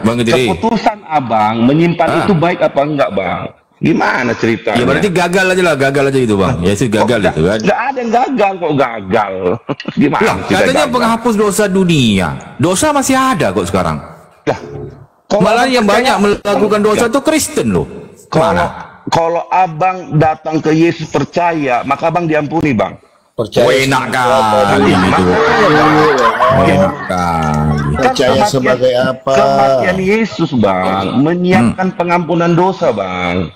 Bang Gede. keputusan abang menyimpan itu baik apa enggak bang? Gimana ceritanya? Ya berarti gagal aja lah, gagal aja itu bang. Yesus gagal itu kan? Nggak ada yang gagal kok gagal. Gimana? Lah, katanya gagal? penghapus dosa dunia. Dosa masih ada kok sekarang. Lah, Malah yang banyak melakukan dosa itu Kristen loh. Kalau abang datang ke Yesus percaya, maka abang diampuni bang. Oh, enak kali itu. Enak kali. Percaya sebagai apa? Kematian Yesus bang, menyiapkan pengampunan dosa bang.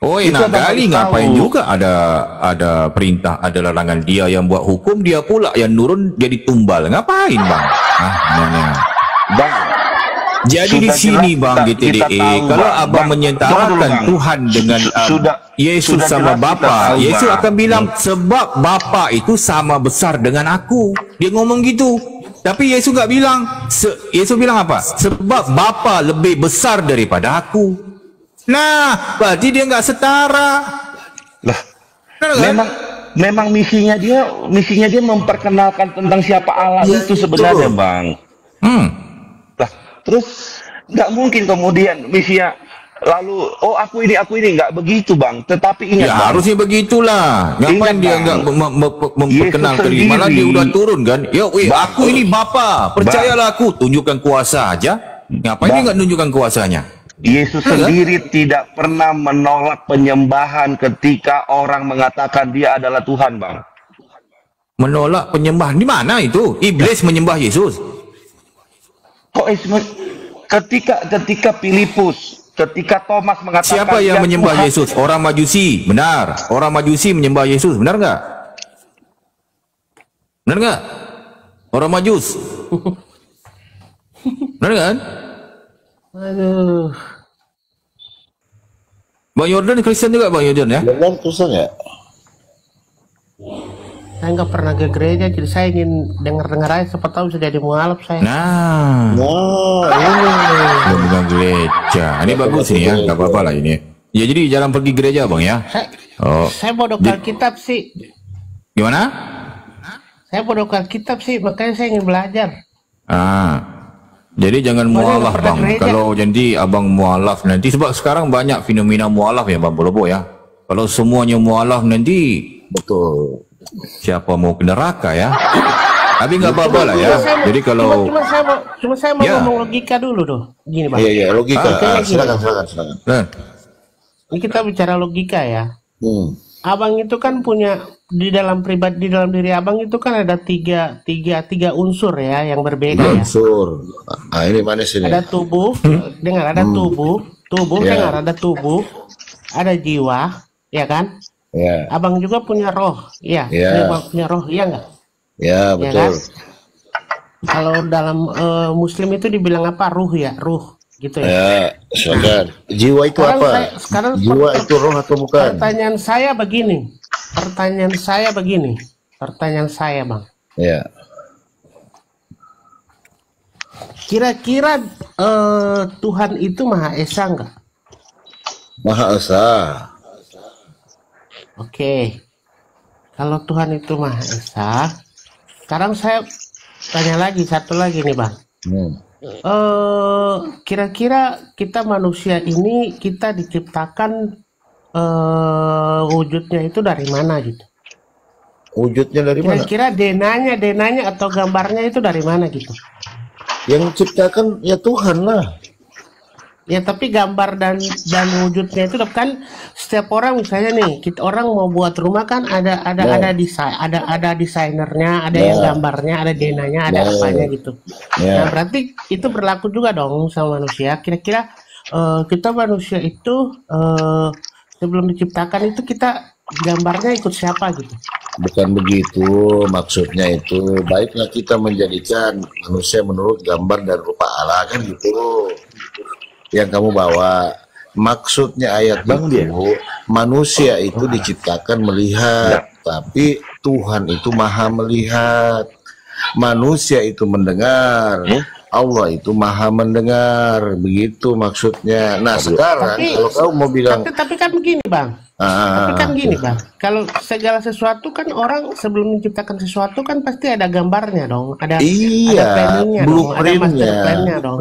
Oh, enak kali, ngapain juga ada perintah, ada larangan. Dia yang buat hukum, dia pula yang nurun jadi tumbal. Ngapain bang? Bang. Jadi di sini bang GTDE, kalau abang menyentarakan Tuhan dengan Yesus sama Bapa, Yesus akan bilang sebab Bapa itu sama besar dengan aku. Dia ngomong gitu. Tapi Yesus nggak bilang. Yesus bilang apa? Sebab Bapa lebih besar daripada aku. Nah, berarti dia nggak setara. Lah, memang misinya dia memperkenalkan tentang siapa Allah itu sebenarnya bang. Lah, terus nggak mungkin kemudian misinya lalu aku ini nggak begitu bang. Tetapi ingat ya bang, harusnya begitulah. Ngapain dia nggak memperkenalkan diri? Malah dia udah turun kan? Yo, aku ini Bapa, percayalah aku. Tunjukkan kuasa aja. Ngapain dia nggak tunjukkan kuasanya? Yesus sendiri tidak pernah menolak penyembahan ketika orang mengatakan dia adalah Tuhan bang. Menolak penyembahan di mana itu? Iblis menyembah Yesus. Kok ketika Filipus, ketika Thomas mengatakan siapa yang menyembah Tuhan Yesus? Orang Majusi, benar. Orang Majusi menyembah Yesus, benar nggak? Benar nggak? Orang Majus, benar kan? Aduh. Bang Yordan Kristen juga bang Yordan ya? Yordan Kristen ya? Saya nggak pernah ke gereja, jadi saya ingin dengar-dengar aja, siapa tahu bisa jadi mualaf saya. Nah, ini bukan gereja. Ini bagus nih ya, nggak apa-apa lah ini. Ya jadi jarang pergi gereja bang ya? Saya bodoh Alkitab sih. Gimana? Saya bodoh Alkitab sih, makanya saya ingin belajar. Jadi jangan mualaf bang. Kalau jadi abang mualaf nanti, sebab sekarang banyak fenomena mualaf ya bang Bolobo ya. Kalau semuanya mualaf nanti, betul. Siapa mau ke neraka ya? Tapi nggak apa-apa lah ya. Jadi kalau cuma saya mau ngomong logika dulu tuh. Gini bang. Iya logika. Silakan. Ini kita bicara logika ya. Abang itu kan punya di dalam diri abang itu kan ada tiga unsur ya yang berbeda ya. Unsur. Ini mana sini? Ada tubuh, dengar ada tubuh, dengar ada tubuh, ada jiwa, ya kan? Ya. Abang juga punya roh, ya. Punya roh, iya nggak? Ya betul. Ya, kan? Kalau dalam Muslim itu dibilang apa? Ruh ya, ruh, gitu ya. Ya, silakan. Jiwa itu apa? Sekarang jiwa itu roh atau bukan? Pertanyaan saya begini, bang. Ya. Kira-kira Tuhan itu Maha Esa nggak? Maha Esa. Oke, kalau Tuhan itu Maha Esa, sekarang saya tanya lagi satu lagi nih bang. Kira-kira kita manusia ini kita diciptakan wujudnya itu dari mana gitu? Wujudnya dari mana? Kira-kira denanya atau gambarnya itu dari mana gitu? Yang menciptakan ya Tuhan lah. Ya tapi gambar dan wujudnya itu kan setiap orang misalnya nih orang mau buat rumah kan ada desainernya, ada yang gambarnya, ada denanya, ada apanya gitu. Nah berarti itu berlaku juga dong sama manusia. Kira-kira kita manusia itu sebelum diciptakan itu kita gambarnya ikut siapa gitu? Bukan begitu maksudnya, itu baiklah kita menjadikan manusia menurut gambar dan rupa Allah kan gitu. Yang kamu bawa maksudnya ayat itu manusia itu diciptakan melihat, tapi Tuhan itu maha melihat. Manusia itu mendengar, Allah itu maha mendengar, begitu maksudnya. Nah sekarang kalau kau mau bilang, tapi kan begini bang, tapi kan gini bang, kalau segala sesuatu kan orang sebelum menciptakan sesuatu kan pasti ada gambarnya dong, ada planningnya dong, ada master plan-nya dong.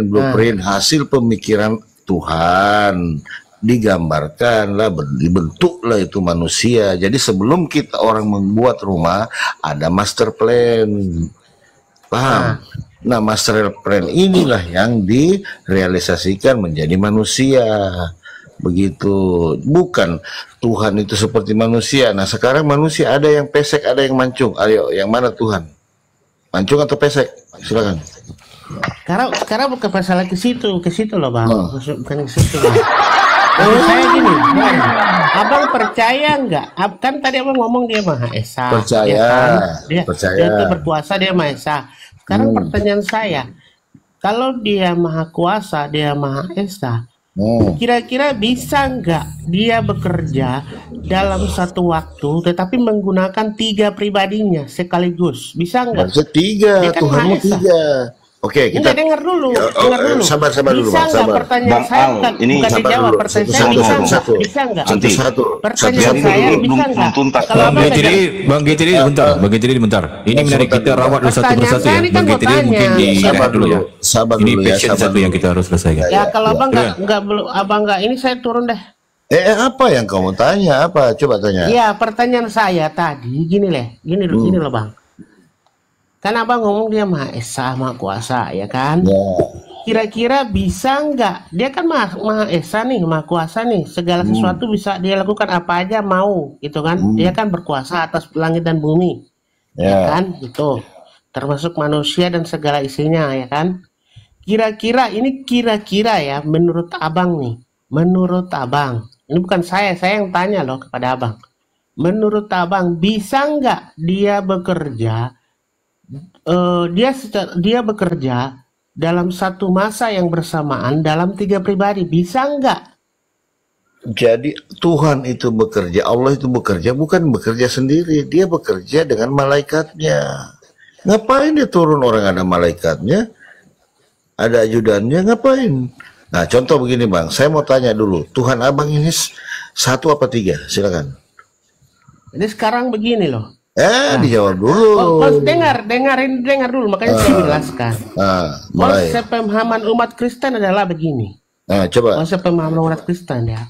Blueprint hasil pemikiran Tuhan, digambarkan lah, dibentuklah itu manusia. Jadi sebelum kita orang membuat rumah ada master plan, paham? Nah master plan inilah yang direalisasikan menjadi manusia, begitu. Bukan Tuhan itu seperti manusia. Nah sekarang manusia ada yang pesek, ada yang mancung. Ayo, yang mana Tuhan? Mancung atau pesek? Silakan. Sekarang bukan masalah ke situ loh bang, bukan ke situ. Saya gini, abang percaya nggak? Kan tadi abang ngomong dia Maha Esa. Percaya. Dia itu berkuasa, dia Maha Esa. Sekarang pertanyaan saya, kalau dia Maha Kuasa, dia Maha Esa, kira-kira bisa nggak dia bekerja dalam satu waktu, tetapi menggunakan 3 pribadinya sekaligus? Bisa nggak? Maksud 3, kan Tuhanmu 3. Oke, kita dengar dulu. Sabar dulu, Bang. Sabar. Pertanyaan saya bukan dijawab. Pertanyaan saya bisa nggak? Satu. Pertanyaan saya bisa nggak? Bang Gitri, bentar. Ini menarik, kita rawat dulu satu persatu ya. Bang Gitri mungkin sabar dulu ya. Ini passion satu yang kita harus selesaikan. Ya kalau abang nggak, ini saya turun deh. Apa yang kamu tanya? Apa? Coba tanya. Iya, pertanyaan saya tadi gini loh bang. Kan abang ngomong dia Maha Esa, Maha Kuasa, ya kan? Kira-kira bisa nggak? Dia kan Maha Esa nih, Maha Kuasa nih. Segala sesuatu bisa dia lakukan apa aja mau, gitu kan? Dia kan berkuasa atas langit dan bumi, ya kan? Gitu. Termasuk manusia dan segala isinya, ya kan? Kira-kira ya, menurut abang nih, menurut abang, ini bukan saya yang tanya loh kepada abang. Menurut abang bisa nggak dia bekerja? Dia bekerja dalam satu masa yang bersamaan dalam 3 pribadi, bisa enggak? Jadi Tuhan itu bekerja, Allah itu bekerja bukan bekerja sendiri, dia bekerja dengan malaikatnya. Ngapain dia turun, orang ada malaikatnya, ada ajudannya, ngapain? Nah contoh begini bang, saya mau tanya dulu, Tuhan abang ini 1 apa 3? Silakan. Jadi sekarang begini loh. Dijawab dulu. Dengar dulu, makanya saya jelaskan. Konsep pemahaman umat Kristen adalah begini. Coba. Konsep pemahaman umat Kristen ya,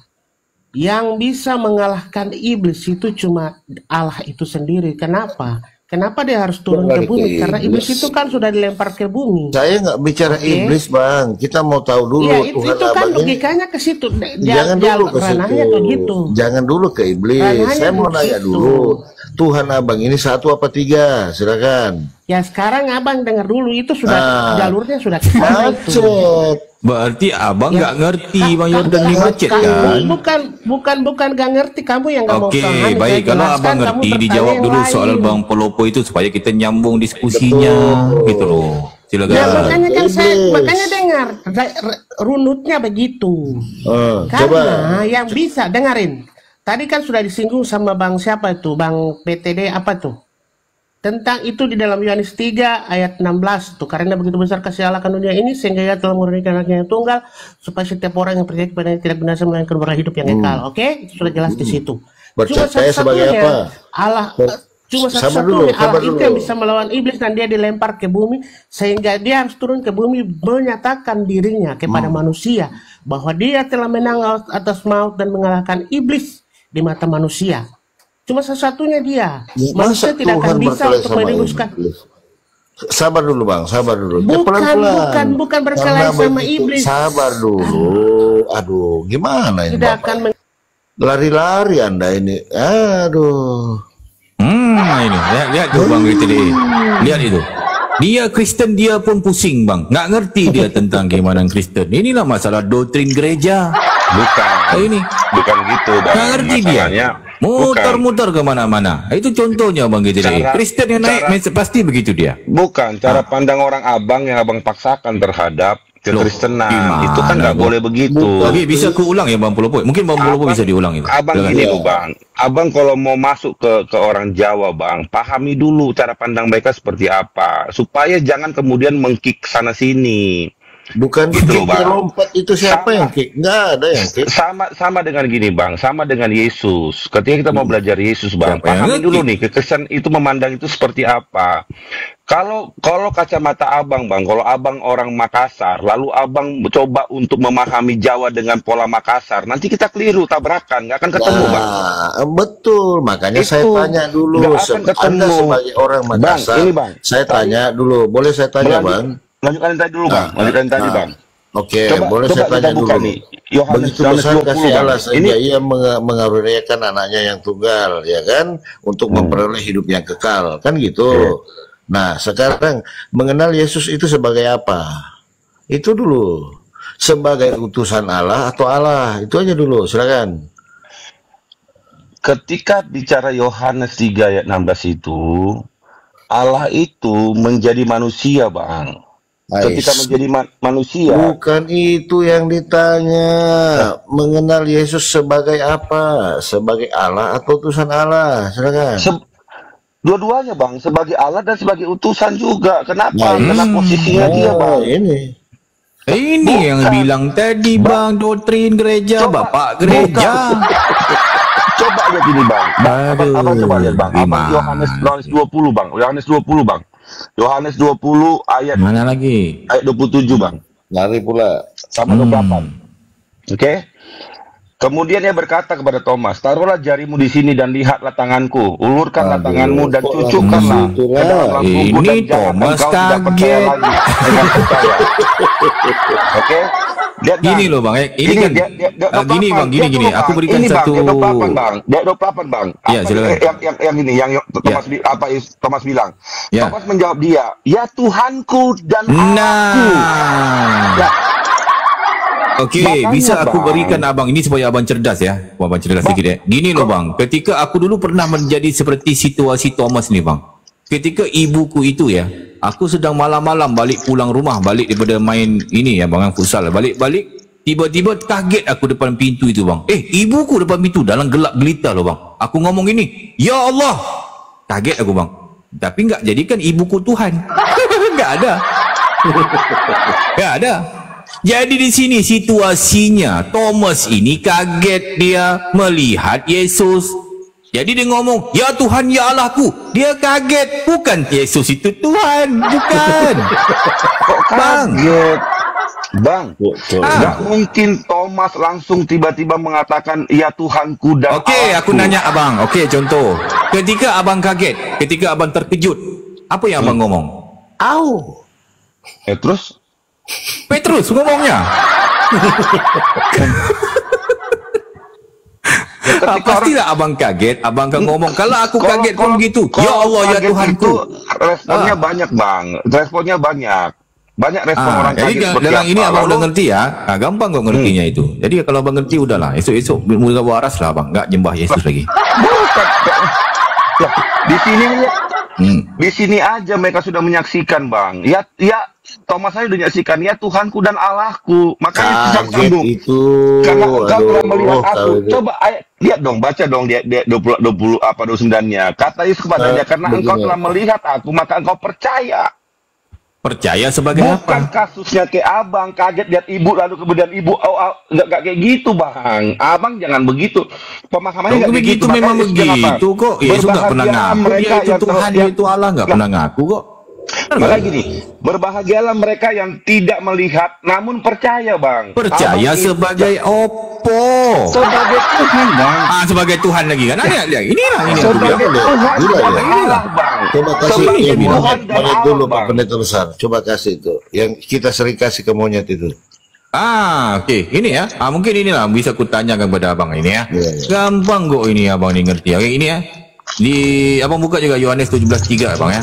yang bisa mengalahkan iblis itu cuma Allah itu sendiri. Kenapa? Kenapa dia harus turun ke bumi? Karena iblis itu kan sudah dilempar ke bumi. Saya nggak bicara iblis bang, kita mau tahu dulu. Ya, itu kan logikanya ke situ. Jangan dulu ke situ. Gitu. Jangan dulu ke iblis. Saya mau nanya dulu. Tuhan abang ini 1 apa 3? Silakan. Ya sekarang abang dengar dulu, itu sudah jalurnya sudah ke sana itu. Berarti abang nggak ngerti Bang Yordan ini macet kan? Bukan nggak ngerti, kamu yang nggak mau paham. Oke, baik, kalau abang ngerti dijawab dulu soal Bang Polopo itu supaya kita nyambung diskusinya. Gitu loh. Silakan. Ya makanya kan makanya dengar runutnya begitu. Karena yang bisa dengerin. Tadi kan sudah disinggung sama Bang siapa itu? Bang PTD apa tuh? Tentang itu di dalam Yohanes 3 ayat 16 tuh, karena begitu besar kasih Allah akan dunia ini sehingga ia telah memberikan anaknya yang tunggal supaya setiap orang yang percaya kepadanya tidak binasa melainkan beroleh hidup yang kekal. Oke, sudah jelas di situ. Cuma satu-satunya Allah, cuma satu-satunya Allah itu yang bisa melawan iblis dan dia dilempar ke bumi sehingga dia harus turun ke bumi menyatakan dirinya kepada manusia bahwa dia telah menang atas maut dan mengalahkan iblis di mata manusia. Cuma satu-satunya dia. Manusia tidak akan bisa untuk menembuskan. Sabar dulu bang, sabar dulu. Bukan berkelahi sama iblis. Sabar dulu. Aduh, gimana ini? Tidak akan lari-lari Anda ini. Aduh. Ini lihat tuh Bang Gitri. Lihat itu. Dia Kristen, dia pun pusing bang, nggak ngerti dia tentang gimana Kristen. Inilah masalah doktrin gereja. Bukan gitu bang. Nggak ngerti dia. Muter-muter kemana-mana. Itu contohnya Bang Gitri. Kristen yang naik pasti begitu dia. Bukan cara pandang orang abang yang abang paksakan terhadap kekristenan. Itu kan nggak boleh begitu. Oke, bisa ku ulang ya Bang Pulopoi? Mungkin Bang Pulopoi bisa diulang itu. Abang ini loh Bang. Abang kalau mau masuk ke orang Jawa Bang, pahami dulu cara pandang mereka seperti apa, supaya jangan kemudian mengkik sana sini. Bukan gitu Bang. Lompat itu siapa yang kick? Nggak ada yang kick. Sama dengan gini Bang, sama dengan Yesus. Ketika kita mau belajar Yesus Bang, pahami dulu nih kekristenan itu memandang itu seperti apa. Kalau kacamata abang Bang, kalau abang orang Makassar, lalu abang coba untuk memahami Jawa dengan pola Makassar, nanti kita keliru, tabrakan, nggak akan ketemu Bang. Betul, makanya saya tanya dulu. Anda sebagai orang Makassar, bang, saya tanya dulu. Boleh saya tanya Bang? Lanjutkan tadi dulu Bang, lanjutkan tadi Bang. Oke, boleh saya tanya dulu nih. Begitu besar kasih Allah sehingga ia mengaruniakan anaknya yang tunggal, ya kan, untuk memperoleh hidup yang kekal, kan gitu. Nah, sekarang mengenal Yesus itu sebagai apa? Itu dulu. Sebagai utusan Allah atau Allah? Itu aja dulu, silakan. Ketika bicara Yohanes 3 ayat 16 itu, Allah itu menjadi manusia, Bang. Ketika menjadi manusia. Bukan itu yang ditanya. Mengenal Yesus sebagai apa? Sebagai Allah atau utusan Allah? Silakan. Dua-duanya Bang, sebagai Allah dan sebagai utusan juga. Kenapa? Karena posisinya dia Bang. Ini yang bilang tadi Bang, doktrin gereja, Bapak gereja. Coba lihat ini Bang. Abang coba lihat Bang. Yohanes 20 Bang. Yohanes 20 Bang. Yohanes 20 ayat mana lagi? Ayat 27 Bang. Lari pula. Sama 28. Oke. Kemudian dia berkata kepada Thomas, taruhlah jarimu di sini dan lihatlah tanganku, ulurkanlah tanganmu dan cucukkanlah ke dalam lambungku dan Thomas kaget. Oke, gini loh Bang, ini kan gini Bang, gini, aku berikan satu. Dia 28 Bang. Ya, silakan. Yang ini, yang Thomas bilang. Thomas menjawab dia, ya Tuhanku dan Allahku. Oke, bisa aku berikan abang ini supaya abang cerdas ya. Abang cerdas sedikit ya. Gini loh Bang, ketika aku dulu pernah menjadi seperti situasi Thomas nih Bang. Ketika ibuku itu ya, aku sedang malam-malam balik pulang rumah, balik daripada main ini ya Bang, futsal. Balik-balik, tiba-tiba kaget aku depan pintu itu Bang. Ibuku depan pintu dalam gelap gelita loh Bang. Aku ngomong gini, ya Allah. Kaget aku Bang. Tapi nggak jadikan ibuku Tuhan. Nggak ada. Nggak ada. Jadi di sini situasinya Thomas ini kaget dia melihat Yesus. Jadi dia ngomong, ya Tuhan ya Allahku. Dia kaget, bukan Yesus itu Tuhan, bukan. Bang, nggak mungkin Thomas langsung tiba-tiba mengatakan ya Tuhanku dan Oke, aku nanya abang. Oke, contoh. Ketika abang kaget, ketika abang terkejut, apa yang abang ngomong? Au. Terus? Petrus ngomongnya. Pastilah abang kaget, abang kan ngomong. Kalau aku kaget pun begitu. Ya Allah ya Tuhanku. Responnya banyak Bang. Responnya banyak. Banyak respon orang kaget. Jadi dalam ini abang udah ngerti ya. Gampang kok ngertinya itu. Jadi kalau abang ngerti udahlah. Esok-esok mulai waras lah abang. Nggak nyembah Yesus lagi. Di sini aja mereka sudah menyaksikan Bang. Ya Thomas saya udah menyaksikan ya Tuhanku dan Allahku. Makanya sambung itu. Karena engkau telah melihat aku. Coba lihat dong, baca dong dia 20 apa 29-nya. Kata Yesus kepadanya, karena engkau telah melihat aku, maka engkau percaya. Percaya sebagai apa? Bukan kasusnya kayak abang kaget lihat ibu lalu kemudian ibu nggak kayak gitu Bang. Abang jangan begitu. Pemahamannya nggak begitu. Memang begitu kok. Yesus nggak pernah ngaku dia itu Tuhan, dia itu Allah, nggak pernah ngaku kok. Maka gini, berbahagialah mereka yang tidak melihat namun percaya Bang. Percaya sebagai opo? Sebagai Tuhan Bang. Sebagai Tuhan lagi kan? Inilah ini. Sebagai Tuhan inilah Bang. Coba kasih monyet dulu Pak Pendeta Besar. Coba kasih itu. Yang kita sering kasih ke monyet itu. Oke. Ini ya. Mungkin inilah bisa kutanyakan kepada abang ini ya. Gampang kok ini abang ini ngerti. Oke, ini ya. Abang buka juga Yohanes 17:3 abang ya.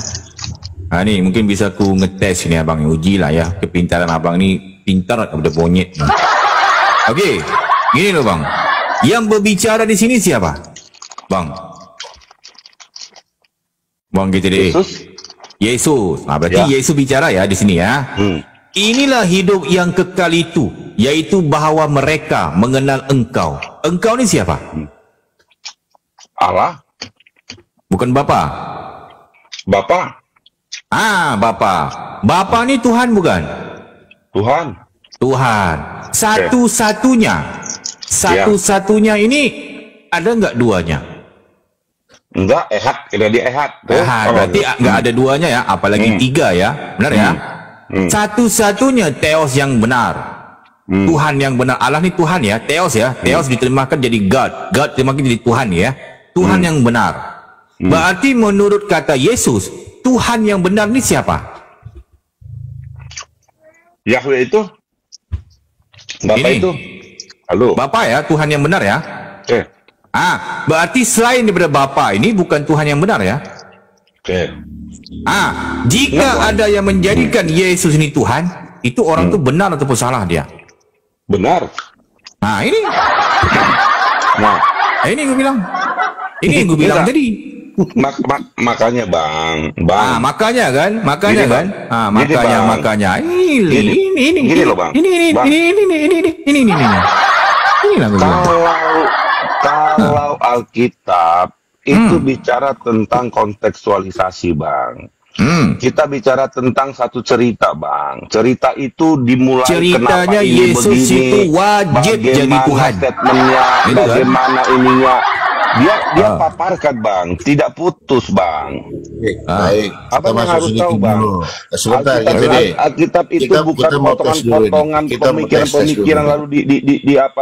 Ini mungkin bisa ku ngetes ini abang, uji lah ya kepintaran abang ini pintar daripada monyet. Oke, gini loh Bang. Yang berbicara di sini siapa? Bang GTDE. Yesus. Berarti Yesus bicara ya di sini ya. inilah hidup yang kekal itu, yaitu bahwa mereka mengenal engkau. Engkau ni siapa? Allah. Bukan Bapa. Bapa. Bapa. Bapa ni Tuhan bukan? Tuhan. Tuhan. Satu-satunya. Satu-satunya ini ada enggak duanya? Enggak, ehad. Kira dia ehad. Berarti enggak ada duanya ya, apalagi tiga ya. Benar ya? Satu-satunya Theos yang benar. Tuhan yang benar. Allah ni Tuhan ya, Theos ya. Theos diterjemahkan jadi God. God diterjemahkan jadi Tuhan ya. Tuhan yang benar. Berarti menurut kata Yesus, Tuhan yang benar ni siapa? Yahweh itu. Bapa itu. Halo. Bapa ya, Tuhan yang benar ya. Berarti selain daripada Bapa ini bukan Tuhan yang benar ya. Jika ada yang menjadikan Yesus ini Tuhan, itu orang tu benar ataupun salah dia? Benar. Ini. Ini gue bilang. Ini yang gue bilang tadi. Makanya bang. Makanya kan. Ini loh bang. Ini. Kalau Alkitab itu bicara tentang kontekstualisasi bang. Kita bicara tentang satu cerita bang. Cerita itu dimulai ceritanya Yesus begini, itu wajib jadi Tuhan. Statementnya, bagaimana ininya. Dia paparkan bang, tidak putus bang. Baik. Apa yang harus tahu bang? Sebentar, Alkitab itu bukan potongan-potongan pemikiran-pemikiran lalu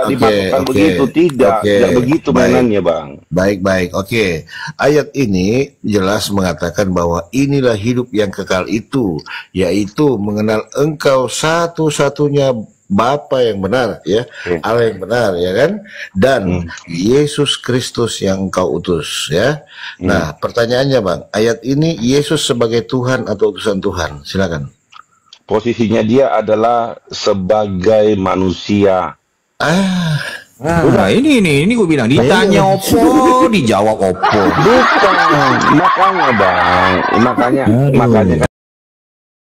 dimasukkan begitu. Tidak begitu mainannya bang. Baik. Oke. Ayat ini jelas mengatakan bahwa inilah hidup yang kekal itu, yaitu mengenal engkau satu-satunya Bapa yang benar ya, Allah yang benar ya kan, dan Yesus Kristus yang engkau utus ya. Nah, pertanyaannya bang, ayat ini Yesus sebagai Tuhan atau utusan Tuhan? Silakan. Posisinya dia adalah sebagai manusia. Ini gue bilang ditanya opo, dijawab opo. Bukan, makanya bang, makanya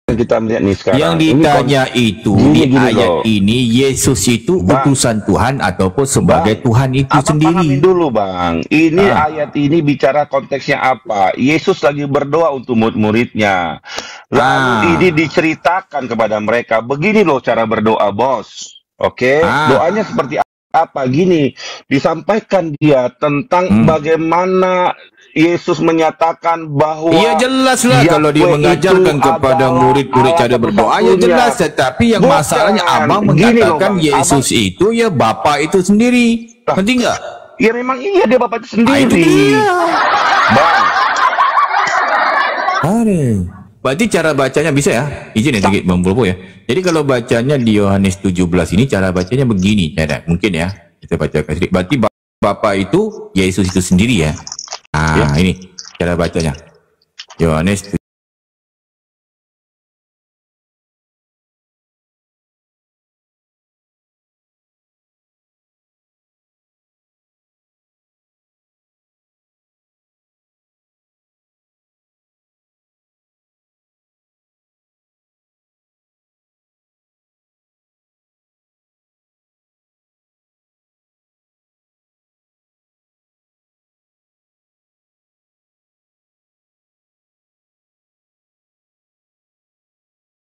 kita melihat nih sekarang. Yang ditanya itu di ayat ini Yesus itu utusan Tuhan ataupun sebagai Tuhan itu sendiri. Pahami dulu bang. Ini ayat ini bicara konteksnya apa? Yesus lagi berdoa untuk murid-muridnya. Lalu ini diceritakan kepada mereka. Begini loh cara berdoa bos. Oke? Doanya seperti apa? Gini. Disampaikan dia tentang bagaimana Yesus menyatakan bahwa jelaslah kalau dia mengajarkan kepada murid-murid cara berdoa jelas, tetapi yang masalahnya abang mengatakan Yesus itu ya Bapa itu sendiri. Ngerti enggak? Ya memang iya dia Bapa itu sendiri. Itu dia. Bang. Berarti cara bacanya bisa ya? Izin ya sedikit Bang Pulpo ya. Jadi kalau bacanya di Yohanes 17 ini cara bacanya begini, mungkin ya. Kita bacakan sedikit. Berarti Bapa itu Yesus itu sendiri ya. Ini cara bacanya. Yohanes 17